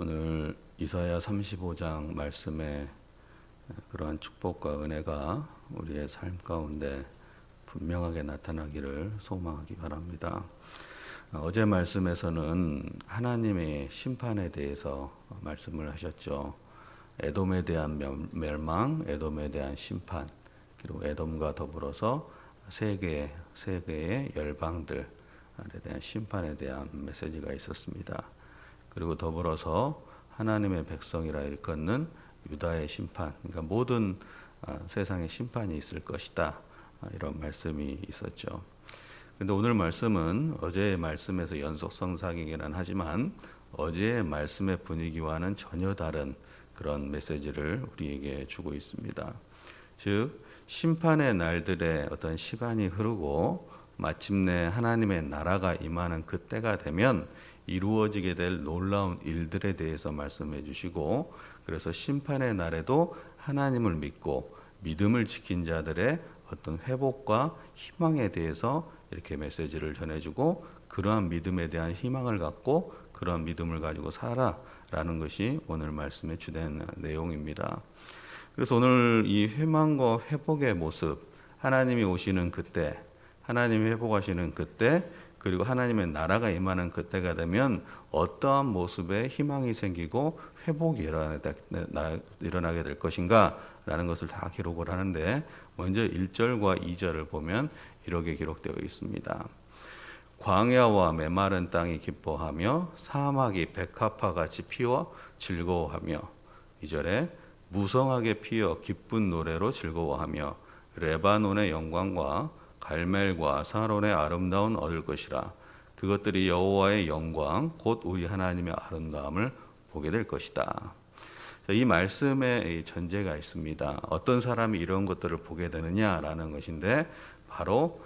오늘 이사야 35장 말씀의 그러한 축복과 은혜가 우리의 삶 가운데 분명하게 나타나기를 소망하기 바랍니다. 어제 말씀에서는 하나님의 심판에 대해서 말씀을 하셨죠. 에돔에 대한 멸망, 에돔에 대한 심판, 그리고 에돔과 더불어서 세 개의 열방들에 대한 심판에 대한 메시지가 있었습니다. 그리고 더불어서 하나님의 백성이라 일컫는 유다의 심판, 그러니까 모든 세상에 심판이 있을 것이다, 이런 말씀이 있었죠. 근데 오늘 말씀은 어제의 말씀에서 연속성상이긴 하지만 어제의 말씀의 분위기와는 전혀 다른 그런 메시지를 우리에게 주고 있습니다. 즉 심판의 날들의 어떤 시간이 흐르고 마침내 하나님의 나라가 임하는 그때가 되면 이루어지게 될 놀라운 일들에 대해서 말씀해 주시고, 그래서 심판의 날에도 하나님을 믿고 믿음을 지킨 자들의 어떤 회복과 희망에 대해서 이렇게 메시지를 전해주고, 그러한 믿음에 대한 희망을 갖고 그러한 믿음을 가지고 살아라는 것이 오늘 말씀의 주된 내용입니다. 그래서 오늘 이 회망과 회복의 모습, 하나님이 오시는 그때, 하나님이 회복하시는 그때, 그리고 하나님의 나라가 임하는 그때가 되면 어떠한 모습의 희망이 생기고 회복이 일어나게 될 것인가 라는 것을 다 기록을 하는데, 먼저 1절과 2절을 보면 이렇게 기록되어 있습니다. 광야와 메마른 땅이 기뻐하며 사막이 백합화같이 피어 즐거워하며, 2절에 무성하게 피어 기쁜 노래로 즐거워하며 레바논의 영광과 갈멜과 사론의 아름다운 얻을 것이라. 그것들이 여호와의 영광 곧 우리 하나님의 아름다움을 보게 될 것이다. 이 말씀에 전제가 있습니다. 어떤 사람이 이런 것들을 보게 되느냐라는 것인데, 바로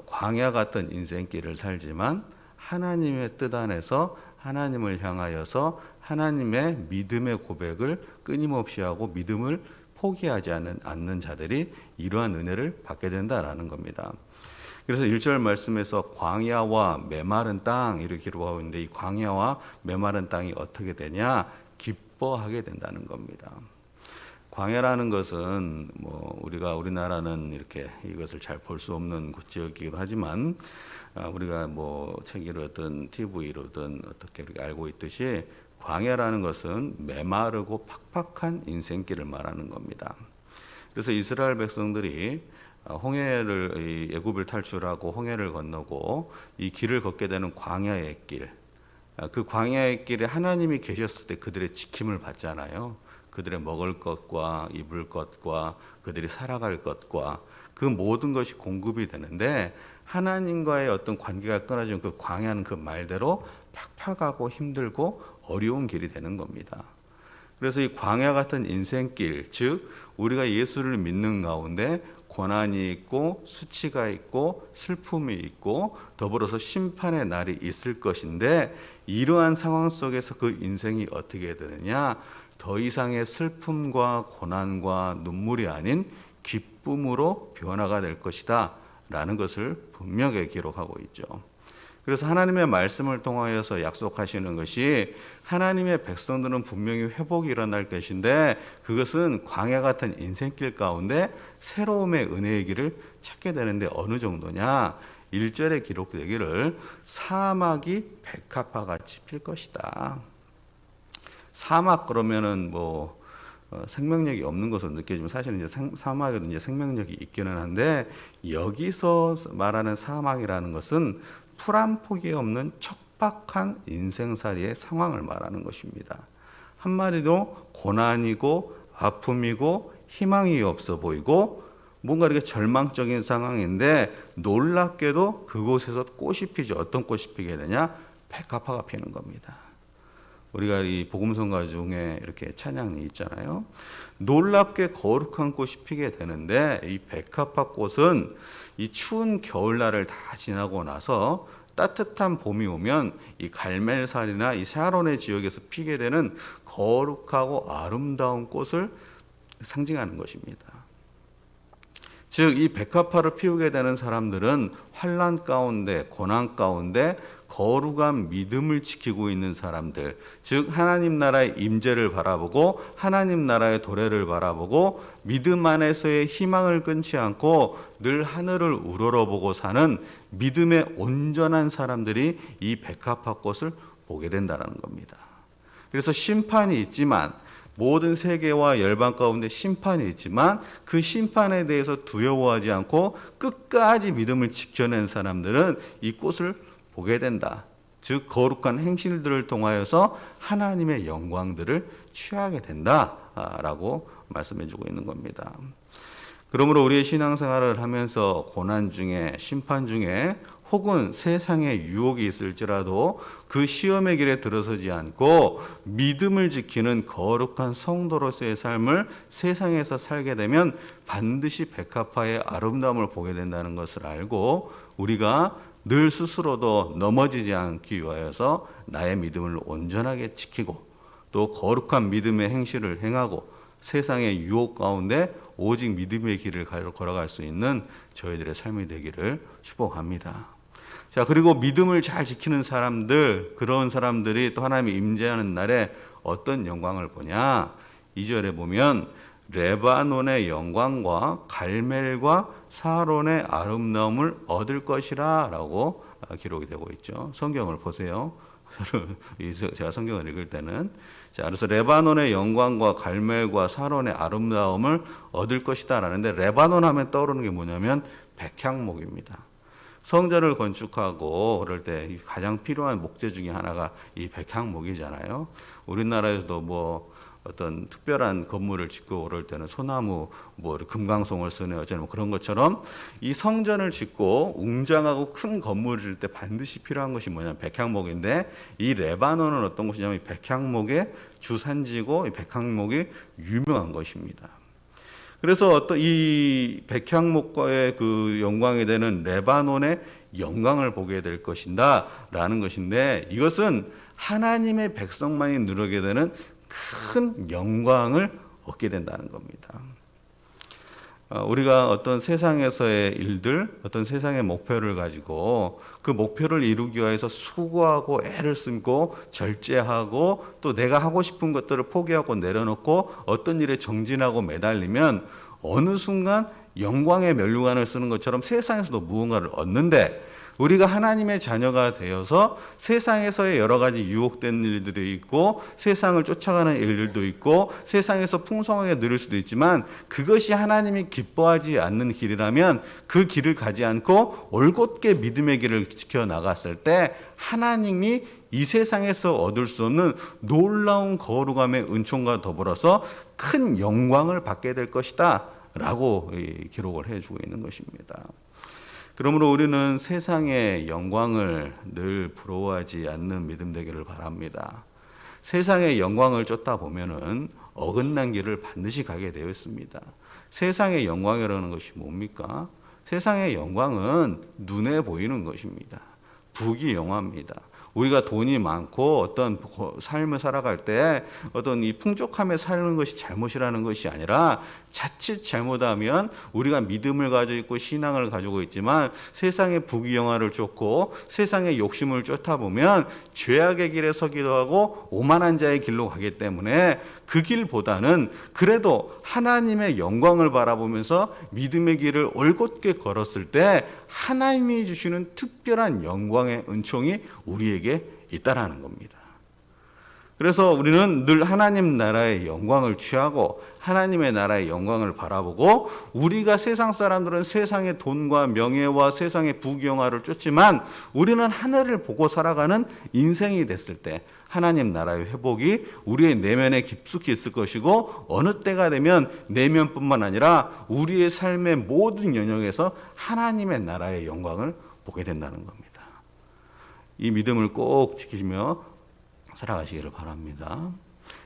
광야 같은 인생길을 살지만 하나님의 뜻 안에서 하나님을 향하여서 하나님의 믿음의 고백을 끊임없이 하고 믿음을 포기하지 않는 자들이 이러한 은혜를 받게 된다라는 겁니다. 그래서 1절 말씀에서 광야와 메마른 땅 이렇게 기록하고 있는데, 이 광야와 메마른 땅이 어떻게 되냐? 기뻐하게 된다는 겁니다. 광야라는 것은 우리나라는 이렇게 이것을 잘 볼 수 없는 지역이기도 하지만, 우리가 책이로든 TV로든 어떻게 이렇게 알고 있듯이 광야라는 것은 메마르고 팍팍한 인생길을 말하는 겁니다. 그래서 이스라엘 백성들이 홍해를 애굽을 탈출하고 홍해를 건너고 이 길을 걷게 되는 광야의 길, 그 광야의 길에 하나님이 계셨을 때 그들의 지킴을 받잖아요. 그들의 먹을 것과 입을 것과 그들이 살아갈 것과 그 모든 것이 공급이 되는데, 하나님과의 어떤 관계가 끊어진 그 광야는 그 말대로 팍팍하고 힘들고 어려운 길이 되는 겁니다. 그래서 이 광야 같은 인생길, 즉 우리가 예수를 믿는 가운데 고난이 있고 수치가 있고 슬픔이 있고 더불어서 심판의 날이 있을 것인데, 이러한 상황 속에서 그 인생이 어떻게 되느냐? 더 이상의 슬픔과 고난과 눈물이 아닌 기쁨으로 변화가 될 것이다 라는 것을 분명하게 기록하고 있죠. 그래서 하나님의 말씀을 통하여서 약속하시는 것이, 하나님의 백성들은 분명히 회복이 일어날 것인데, 그것은 광야 같은 인생길 가운데 새로움의 은혜의 길을 찾게 되는데 어느 정도냐? 1절에 기록되기를 사막이 백합화같이 필 것이다. 사막 그러면은 생명력이 없는 것으로 느껴지면, 사실은 이제 사막에도 이제 생명력이 있기는 한데, 여기서 말하는 사막이라는 것은 풀 한 폭이 없는 척박한 인생살이의 상황을 말하는 것입니다. 한마디로 고난이고 아픔이고 희망이 없어 보이고 뭔가 이렇게 절망적인 상황인데, 놀랍게도 그곳에서 꽃이 피죠. 어떤 꽃이 피게 되냐? 백합화가 피는 겁니다. 우리가 이 복음성가 중에 이렇게 찬양이 있잖아요. 놀랍게 거룩한 꽃이 피게 되는데, 이 백합화 꽃은 이 추운 겨울날을 다 지나고 나서 따뜻한 봄이 오면 이 갈멜살이나 이 샤론의 지역에서 피게 되는 거룩하고 아름다운 꽃을 상징하는 것입니다. 즉 이 백합화를 피우게 되는 사람들은 환난 가운데 고난 가운데 거룩한 믿음을 지키고 있는 사람들, 즉 하나님 나라의 임재를 바라보고 하나님 나라의 도래를 바라보고 믿음 안에서의 희망을 끊지 않고 늘 하늘을 우러러보고 사는 믿음의 온전한 사람들이 이 백합화꽃을 보게 된다는 겁니다. 그래서 심판이 있지만, 모든 세계와 열방 가운데 심판이 있지만 그 심판에 대해서 두려워하지 않고 끝까지 믿음을 지켜낸 사람들은 이 꽃을 보게 된다. 즉 거룩한 행실들을 통하여서 하나님의 영광들을 취하게 된다라고 말씀해 주고 있는 겁니다. 그러므로 우리의 신앙생활을 하면서 고난 중에, 심판 중에, 혹은 세상에 유혹이 있을지라도 그 시험의 길에 들어서지 않고 믿음을 지키는 거룩한 성도로서의 삶을 세상에서 살게 되면 반드시 백합화의 아름다움을 보게 된다는 것을 알고, 우리가 늘 스스로도 넘어지지 않기 위하여서 나의 믿음을 온전하게 지키고 또 거룩한 믿음의 행실을 행하고 세상의 유혹 가운데 오직 믿음의 길을 걸어갈 수 있는 저희들의 삶이 되기를 축복합니다. 자, 그리고 믿음을 잘 지키는 사람들, 그런 사람들이 또 하나님의 임재하는 날에 어떤 영광을 보냐? 2절에 보면 레바논의 영광과 갈멜과 사론의 아름다움을 얻을 것이라 라고 기록이 되고 있죠. 성경을 보세요. 제가 성경을 읽을 때는, 자, 그래서 레바논의 영광과 갈멜과 사론의 아름다움을 얻을 것이다 라는데, 레바논 하면 떠오르는 게 뭐냐면 백향목입니다. 성전을 건축하고 그럴 때 가장 필요한 목재 중에 하나가 이 백향목이잖아요. 우리나라에서도 뭐 어떤 특별한 건물을 짓고 그럴 때는 소나무, 뭐 금강송을 쓰는 어쩌면 그런 것처럼 이 성전을 짓고 웅장하고 큰 건물을 짓을 때 반드시 필요한 것이 뭐냐면 백향목인데, 이 레바논은 어떤 곳이냐면 백향목의 주산지고 이 백향목이 유명한 것입니다. 그래서 어떤 이 백향목과의 그 영광이 되는 레바논의 영광을 보게 될 것이다라는 것인데, 이것은 하나님의 백성만이 누리게 되는 큰 영광을 얻게 된다는 겁니다. 우리가 어떤 세상에서의 일들, 어떤 세상의 목표를 가지고 그 목표를 이루기 위해서 수고하고 애를 쓰고 절제하고 또 내가 하고 싶은 것들을 포기하고 내려놓고 어떤 일에 정진하고 매달리면 어느 순간 영광의 면류관을 쓰는 것처럼 세상에서도 무언가를 얻는데, 우리가 하나님의 자녀가 되어서 세상에서의 여러 가지 유혹된 일들이 있고 세상을 쫓아가는 일들도 있고 세상에서 풍성하게 누릴 수도 있지만, 그것이 하나님이 기뻐하지 않는 길이라면 그 길을 가지 않고 올곧게 믿음의 길을 지켜나갔을 때 하나님이 이 세상에서 얻을 수 없는 놀라운 거룩함의 은총과 더불어서 큰 영광을 받게 될 것이다 라고 기록을 해주고 있는 것입니다. 그러므로 우리는 세상의 영광을 늘 부러워하지 않는 믿음 되기를 바랍니다. 세상의 영광을 쫓다 보면은 어긋난 길을 반드시 가게 되어 있습니다. 세상의 영광이라는 것이 뭡니까? 세상의 영광은 눈에 보이는 것입니다. 부귀영화입니다. 우리가 돈이 많고 어떤 삶을 살아갈 때 어떤 이 풍족함에 사는 것이 잘못이라는 것이 아니라, 자칫 잘못하면 우리가 믿음을 가지고 있고 신앙을 가지고 있지만 세상의 부귀영화를 쫓고 세상의 욕심을 쫓다 보면 죄악의 길에 서기도 하고 오만한 자의 길로 가기 때문에, 그 길보다는 그래도 하나님의 영광을 바라보면서 믿음의 길을 올곧게 걸었을 때 하나님이 주시는 특별한 영광의 은총이 우리에게 있다라는 겁니다. 그래서 우리는 늘 하나님 나라의 영광을 취하고 하나님의 나라의 영광을 바라보고, 우리가 세상 사람들은 세상의 돈과 명예와 세상의 부귀영화를 쫓지만 우리는 하늘을 보고 살아가는 인생이 됐을 때 하나님 나라의 회복이 우리의 내면에 깊숙이 있을 것이고, 어느 때가 되면 내면뿐만 아니라 우리의 삶의 모든 영역에서 하나님의 나라의 영광을 보게 된다는 겁니다. 이 믿음을 꼭 지키시며 살아가시기를 바랍니다.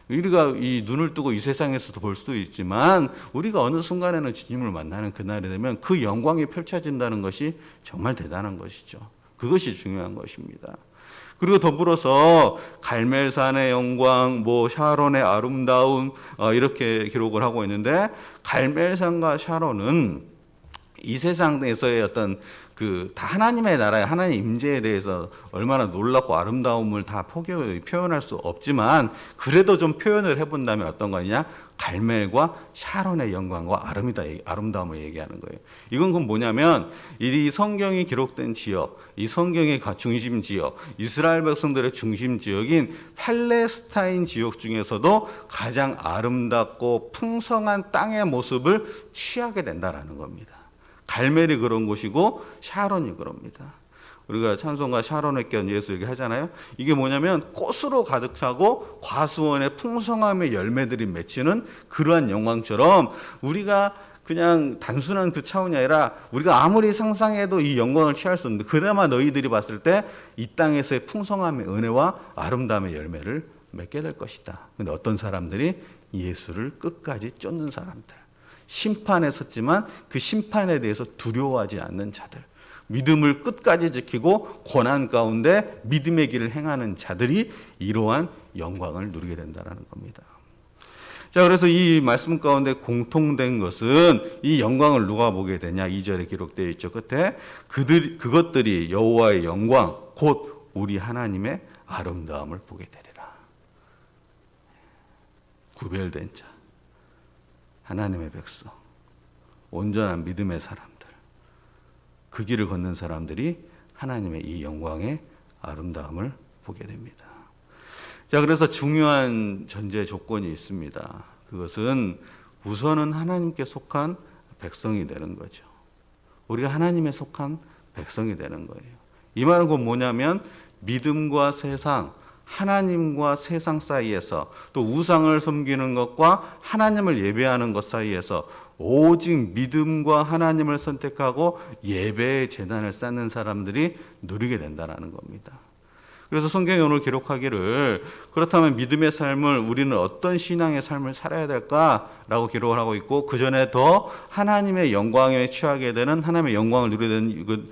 우리가 이 눈을 뜨고 이 세상에서도 볼 수도 있지만, 우리가 어느 순간에는 주님을 만나는 그날이 되면 그 영광이 펼쳐진다는 것이 정말 대단한 것이죠. 그것이 중요한 것입니다. 그리고 더불어서 갈멜산의 영광, 뭐 샤론의 아름다움, 이렇게 기록을 하고 있는데, 갈멜산과 샤론은 이 세상에서의 어떤 다 하나님의 나라의 하나님 임재에 대해서 얼마나 놀랍고 아름다움을 다 표현할 수 없지만 그래도 좀 표현을 해본다면 어떤 거냐? 갈멜과 샤론의 영광과 아름다움을 얘기하는 거예요. 이건 그럼 뭐냐면 이 성경이 기록된 지역, 이 성경의 중심 지역, 이스라엘 백성들의 중심 지역인 팔레스타인 지역 중에서도 가장 아름답고 풍성한 땅의 모습을 취하게 된다라는 겁니다. 갈멜이 그런 곳이고 샤론이 그럽니다. 우리가 찬송가 샤론의 곁 예수 얘기하잖아요. 이게 뭐냐면 꽃으로 가득 차고 과수원의 풍성함의 열매들이 맺히는 그러한 영광처럼 우리가 그냥 단순한 그 차원이 아니라 우리가 아무리 상상해도 이 영광을 취할 수 없는데 그나마 너희들이 봤을 때 이 땅에서의 풍성함의 은혜와 아름다움의 열매를 맺게 될 것이다. 근데 어떤 사람들이 예수를 끝까지 쫓는 사람들, 심판에 섰지만 그 심판에 대해서 두려워하지 않는 자들, 믿음을 끝까지 지키고 고난 가운데 믿음의 길을 행하는 자들이 이러한 영광을 누리게 된다는 겁니다. 자, 그래서 이 말씀 가운데 공통된 것은 이 영광을 누가 보게 되냐? 2절에 기록되어 있죠. 끝에 그것들이 여호와의 영광 곧 우리 하나님의 아름다움을 보게 되리라. 구별된 자, 하나님의 백성, 온전한 믿음의 사람들, 그 길을 걷는 사람들이 하나님의 이 영광의 아름다움을 보게 됩니다. 자, 그래서 중요한 전제 조건이 있습니다. 그것은 우선은 하나님께 속한 백성이 되는 거죠. 우리가 하나님에 속한 백성이 되는 거예요. 이 말은 곧 뭐냐면 믿음과 세상, 하나님과 세상 사이에서 또 우상을 섬기는 것과 하나님을 예배하는 것 사이에서 오직 믿음과 하나님을 선택하고 예배의 재단을 쌓는 사람들이 누리게 된다는 겁니다. 그래서 성경에 오늘 기록하기를 그렇다면 믿음의 삶을 우리는 어떤 신앙의 삶을 살아야 될까라고 기록을 하고 있고 그 전에 더 하나님의 영광에 취하게 되는 하나님의 영광을 누리게 되는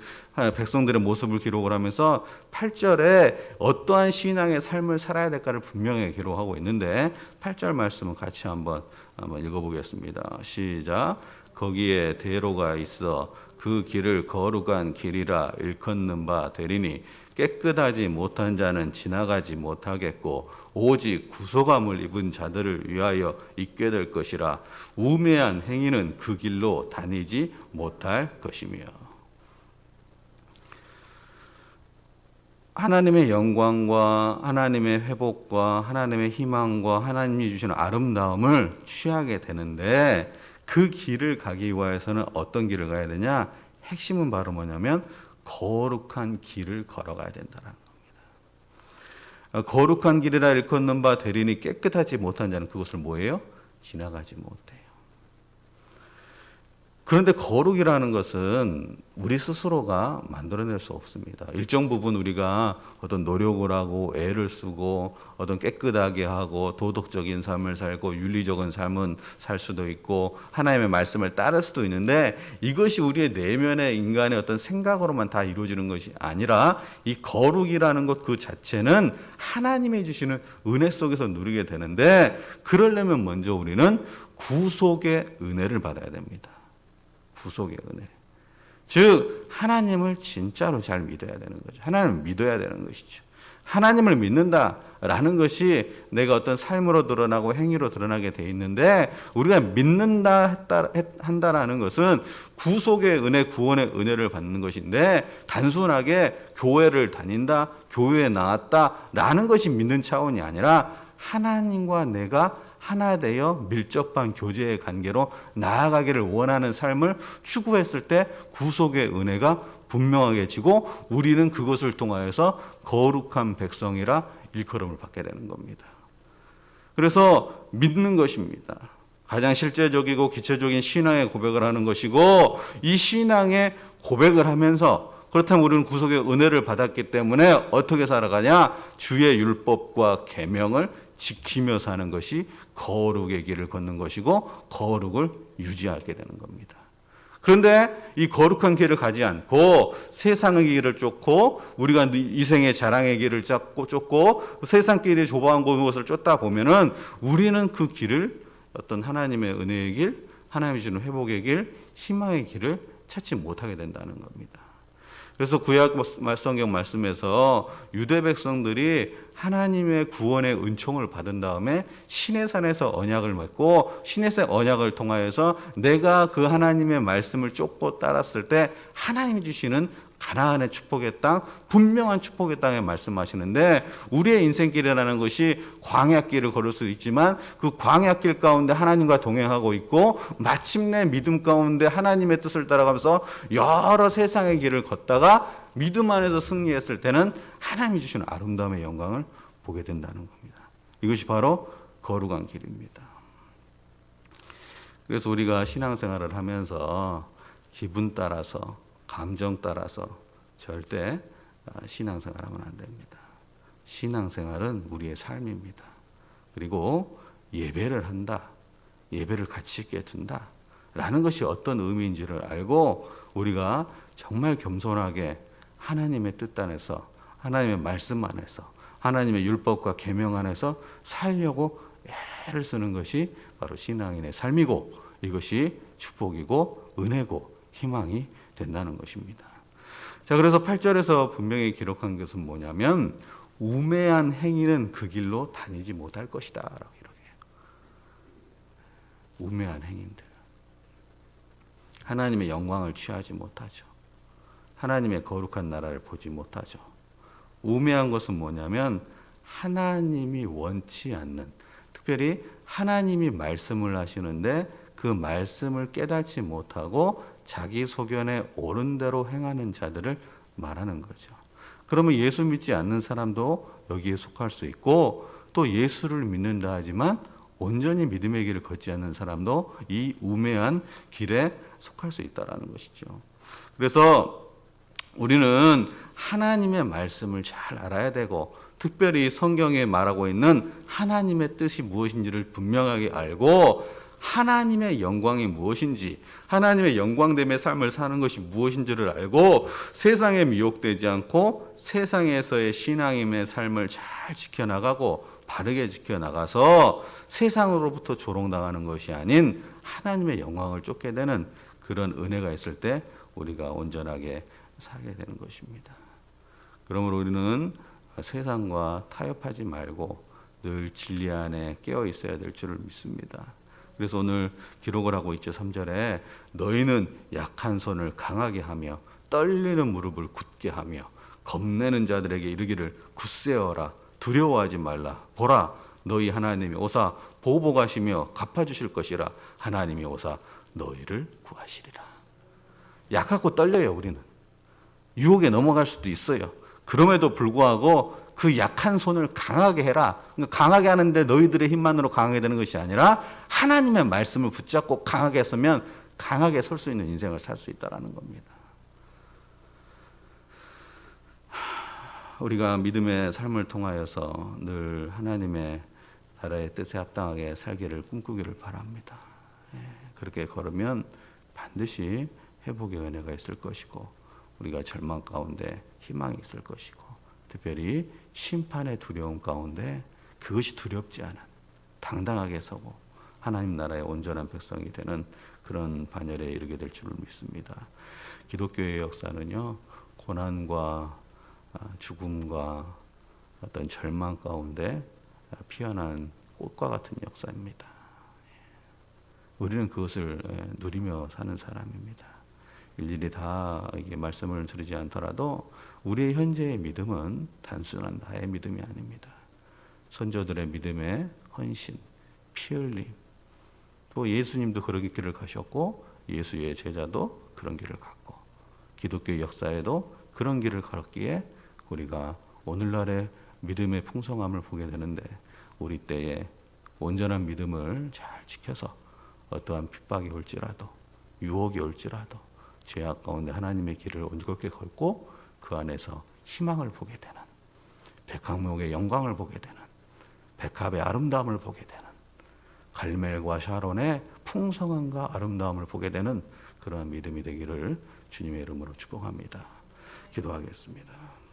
백성들의 모습을 기록을 하면서 8절에 어떠한 신앙의 삶을 살아야 될까를 분명히 기록하고 있는데 8절 말씀을 같이 한번 읽어보겠습니다. 시작. 거기에 대로가 있어 그 길을 거룩한 길이라 일컫는 바 되리니 깨끗하지 못한 자는 지나가지 못하겠고 오직 구속함을 입은 자들을 위하여 있게 될 것이라 우매한 행위는 그 길로 다니지 못할 것이며. 하나님의 영광과 하나님의 회복과 하나님의 희망과 하나님이 주시는 아름다움을 취하게 되는데 그 길을 가기 위해서는 어떤 길을 가야 되냐? 핵심은 바로 뭐냐면 거룩한 길을 걸어가야 된다는 겁니다. 거룩한 길이라 일컫는 바 되리니 깨끗하지 못한 자는 그것을 뭐예요? 지나가지 못해요. 그런데 거룩이라는 것은 우리 스스로가 만들어낼 수 없습니다. 일정 부분 우리가 어떤 노력을 하고 애를 쓰고 어떤 깨끗하게 하고 도덕적인 삶을 살고 윤리적인 삶은 살 수도 있고 하나님의 말씀을 따를 수도 있는데 이것이 우리의 내면의 인간의 어떤 생각으로만 다 이루어지는 것이 아니라 이 거룩이라는 것 그 자체는 하나님이 주시는 은혜 속에서 누리게 되는데 그러려면 먼저 우리는 구속의 은혜를 받아야 됩니다. 구속의 은혜. 즉 하나님을 진짜로 잘 믿어야 되는 거죠. 하나님을 믿어야 되는 것이죠. 하나님을 믿는다라는 것이 내가 어떤 삶으로 드러나고 행위로 드러나게 돼 있는데 우리가 믿는다 한다라는 것은 구속의 은혜, 구원의 은혜를 받는 것인데 단순하게 교회를 다닌다, 교회에 나왔다라는 것이 믿는 차원이 아니라 하나님과 내가 하나 되어 밀접한 교제의 관계로 나아가기를 원하는 삶을 추구했을 때 구속의 은혜가 분명하게 지고 우리는 그것을 통하여서 거룩한 백성이라 일컬음을 받게 되는 겁니다. 그래서 믿는 것입니다. 가장 실제적이고 기초적인 신앙의 고백을 하는 것이고 이 신앙의 고백을 하면서 그렇다면 우리는 구속의 은혜를 받았기 때문에 어떻게 살아가냐? 주의 율법과 계명을 지키며 사는 것이 거룩의 길을 걷는 것이고 거룩을 유지하게 되는 겁니다. 그런데 이 거룩한 길을 가지 않고 세상의 길을 쫓고 우리가 이생의 자랑의 길을 쫓고 세상 길이 좁아한 곳을 쫓다 보면은 우리는 그 길을 어떤 하나님의 은혜의 길, 하나님이 주는 회복의 길, 희망의 길을 찾지 못하게 된다는 겁니다. 그래서 구약 성경 말씀에서 유대 백성들이 하나님의 구원의 은총을 받은 다음에 시내 산에서 언약을 맺고 시내 산 언약을 통하여서 내가 그 하나님의 말씀을 쫓고 따랐을 때 하나님이 주시는 가나안의 축복의 땅, 분명한 축복의 땅에 말씀하시는데, 우리의 인생길이라는 것이 광야길을 걸을 수 있지만 그 광야길 가운데 하나님과 동행하고 있고 마침내 믿음 가운데 하나님의 뜻을 따라가면서 여러 세상의 길을 걷다가 믿음 안에서 승리했을 때는 하나님이 주시는 아름다움의 영광을 보게 된다는 겁니다. 이것이 바로 거룩한 길입니다. 그래서 우리가 신앙생활을 하면서 기분 따라서, 감정 따라서 절대 신앙생활하면 안 됩니다. 신앙생활은 우리의 삶입니다. 그리고 예배를 한다, 예배를 가치 있게 든다 라는 것이 어떤 의미인지를 알고 우리가 정말 겸손하게 하나님의 뜻 안에서, 하나님의 말씀 안에서, 하나님의 율법과 계명 안에서 살려고 애를 쓰는 것이 바로 신앙인의 삶이고, 이것이 축복이고 은혜고 희망이 된다는 것입니다. 자, 그래서 8절에서 분명히 기록한 것은 뭐냐면 우매한 행위는 그 길로 다니지 못할 것이다 라고 기록해요. 우매한 행위들, 하나님의 영광을 취하지 못하죠. 하나님의 거룩한 나라를 보지 못하죠. 우매한 것은 뭐냐면 하나님이 원치 않는, 특별히 하나님이 말씀을 하시는데 그 말씀을 깨닫지 못하고 자기 소견에 옳은 대로 행하는 자들을 말하는 거죠. 그러면 예수 믿지 않는 사람도 여기에 속할 수 있고, 또 예수를 믿는다 하지만 온전히 믿음의 길을 걷지 않는 사람도 이 우매한 길에 속할 수 있다는 것이죠. 그래서 우리는 하나님의 말씀을 잘 알아야 되고, 특별히 성경에 말하고 있는 하나님의 뜻이 무엇인지를 분명하게 알고, 하나님의 영광이 무엇인지, 하나님의 영광됨의 삶을 사는 것이 무엇인지를 알고, 세상에 미혹되지 않고 세상에서의 신앙임의 삶을 잘 지켜나가고 바르게 지켜나가서 세상으로부터 조롱당하는 것이 아닌 하나님의 영광을 쫓게 되는 그런 은혜가 있을 때 우리가 온전하게 살게 되는 것입니다. 그러므로 우리는 세상과 타협하지 말고 늘 진리 안에 깨어 있어야 될 줄을 믿습니다. 그래서 오늘 기록을 하고 있죠. 3절에 너희는 약한 손을 강하게 하며 떨리는 무릎을 굳게 하며 겁내는 자들에게 이르기를 굳세어라, 두려워하지 말라. 보라, 너희 하나님이 오사 보복하시며 갚아주실 것이라. 하나님이 오사 너희를 구하시리라. 약하고 떨려요. 우리는 유혹에 넘어갈 수도 있어요. 그럼에도 불구하고 그 약한 손을 강하게 해라. 그러니까 강하게 하는데 너희들의 힘만으로 강하게 되는 것이 아니라 하나님의 말씀을 붙잡고 강하게 서면 강하게 설 수 있는 인생을 살 수 있다는 겁니다. 우리가 믿음의 삶을 통하여서 늘 하나님의 나라의 뜻에 합당하게 살기를 꿈꾸기를 바랍니다. 그렇게 걸으면 반드시 회복의 은혜가 있을 것이고, 우리가 절망 가운데 희망이 있을 것이고, 특별히 심판의 두려움 가운데 그것이 두렵지 않은 당당하게 서고 하나님 나라의 온전한 백성이 되는 그런 반열에 이르게 될 줄을 믿습니다. 기독교의 역사는요, 고난과 죽음과 어떤 절망 가운데 피어난 꽃과 같은 역사입니다. 우리는 그것을 누리며 사는 사람입니다. 일일이 다 이게 말씀을 드리지 않더라도 우리의 현재의 믿음은 단순한 나의 믿음이 아닙니다. 선조들의 믿음의 헌신, 피 흘림, 또 예수님도 그런 길을 가셨고 예수의 제자도 그런 길을 갔고 기독교 역사에도 그런 길을 걸었기에 우리가 오늘날의 믿음의 풍성함을 보게 되는데, 우리 때에 온전한 믿음을 잘 지켜서 어떠한 핍박이 올지라도 유혹이 올지라도 죄악 가운데 하나님의 길을 온전하게 걸고 그 안에서 희망을 보게 되는, 백합목의 영광을 보게 되는, 백합의 아름다움을 보게 되는, 갈멜과 샤론의 풍성함과 아름다움을 보게 되는 그러한 믿음이 되기를 주님의 이름으로 축복합니다. 기도하겠습니다.